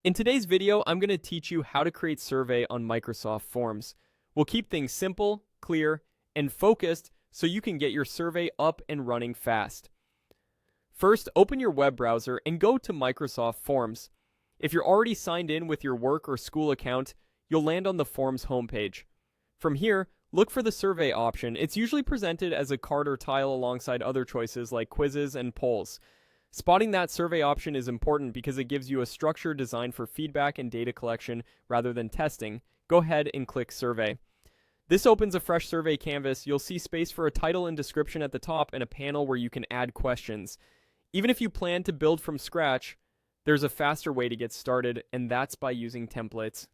In today's video, I'm going to teach you how to create survey on Microsoft Forms. We'll keep things simple, clear, and focused so you can get your survey up and running fast. First, open your web browser and go to Microsoft Forms. If you're already signed in with your work or school account, you'll land on the Forms homepage. From here, look for the survey option. It's usually presented as a card or tile alongside other choices like quizzes and polls. Spotting that survey option is important because it gives you a structure designed for feedback and data collection rather than testing. Go ahead and click Survey. This opens a fresh survey canvas. You'll see space for a title and description at the top and a panel where you can add questions. Even if you plan to build from scratch, there's a faster way to get started, and that's by using templates.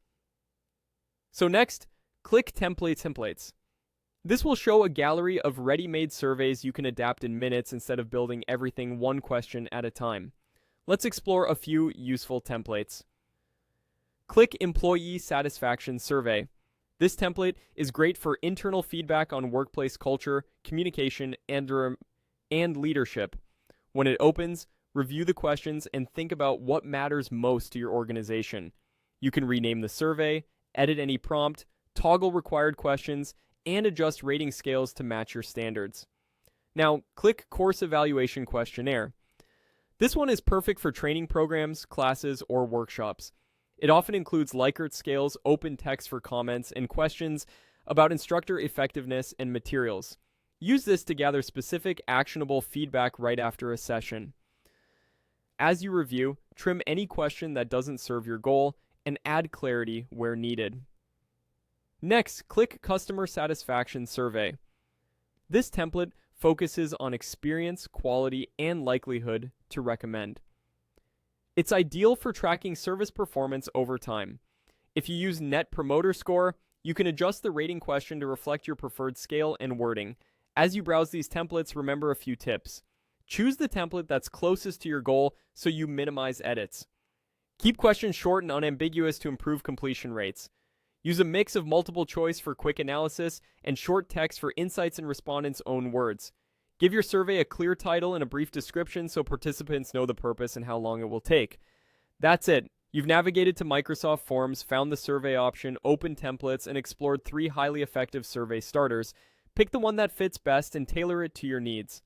So next, click Templates. This will show a gallery of ready-made surveys you can adapt in minutes instead of building everything one question at a time. Let's explore a few useful templates. Click Employee Satisfaction Survey. This template is great for internal feedback on workplace culture, communication, and leadership. When it opens, review the questions and think about what matters most to your organization. You can rename the survey, edit any prompt, toggle required questions, and adjust rating scales to match your standards. Now, click Course Evaluation Questionnaire. This one is perfect for training programs, classes, or workshops. It often includes Likert scales, open text for comments, and questions about instructor effectiveness and materials. Use this to gather specific, actionable feedback right after a session. As you review, trim any question that doesn't serve your goal and add clarity where needed. Next, click Customer Satisfaction Survey. This template focuses on experience, quality, and likelihood to recommend. It's ideal for tracking service performance over time. If you use Net Promoter Score, you can adjust the rating question to reflect your preferred scale and wording. As you browse these templates, remember a few tips. Choose the template that's closest to your goal so you minimize edits. Keep questions short and unambiguous to improve completion rates. Use a mix of multiple choice for quick analysis and short text for insights in respondents' own words. Give your survey a clear title and a brief description so participants know the purpose and how long it will take. That's it. You've navigated to Microsoft Forms, found the survey option, opened templates, and explored 3 highly effective survey starters. Pick the one that fits best and tailor it to your needs.